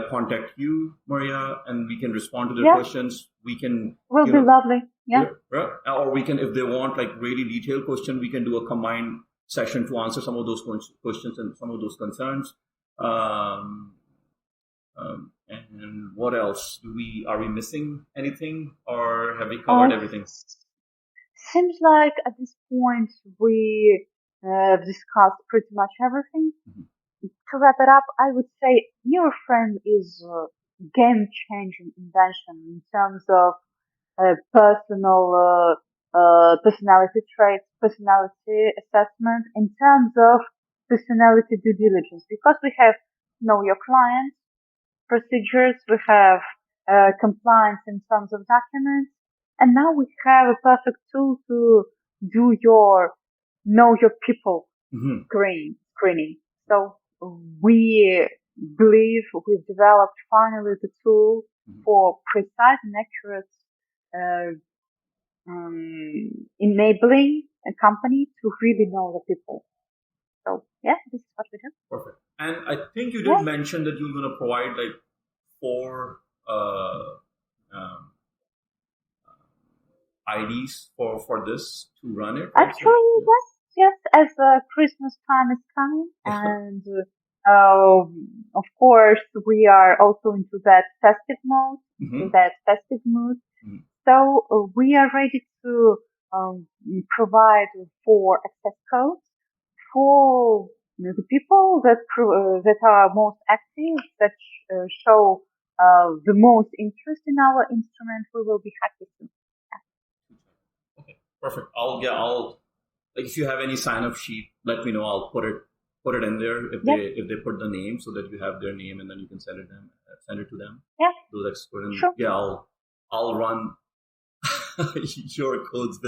contact you, Maria, and we can respond to their questions. We can... Will be lovely. Yeah. Or we can, if they want like really detailed question, we can do a combined session to answer some of those questions and some of those concerns. And what else? Are we missing anything, or have we covered everything? Seems like at this point we discussed pretty much everything. Mm-hmm. To wrap it up, I would say NeuroFrame is a game-changing invention in terms of personality traits, personality assessment, in terms of personality due diligence, because we have know your client procedures, we have compliance in terms of documents, and now we have a perfect tool to do know your people screening. So we believe we've developed finally the tool for precise and accurate enabling a company to really know the people. So yeah, this is what we do. Perfect. And I think you did mention that you're going to provide like 4 IDs for this to run it. Right? Actually, yes. As Christmas time is coming, and of course we are also into that festive mode. So we are ready to provide 4 access codes for the people that are most active, that show the most interest in our instrument. We will be happy to. Yeah. Okay, perfect. I'll like if you have any sign-up sheet, let me know. I'll put it in there if they put the name, so that you have their name, and then you can send it to them. Yeah. Those experts. And sure. Yeah, I'll run your codes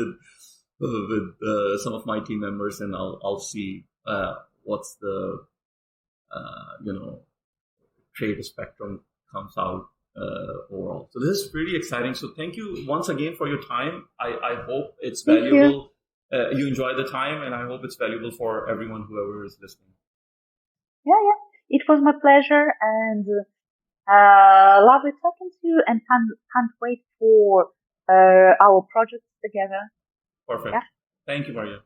with some of my team members, and I'll see what's the trait spectrum comes out overall. So this is pretty exciting. So thank you once again for your time. I hope it's valuable. You enjoy the time, and I hope it's valuable for everyone, whoever is listening. Yeah. It was my pleasure, and lovely talking to you, and can't wait for our projects together. Perfect. Yeah. Thank you, Maria.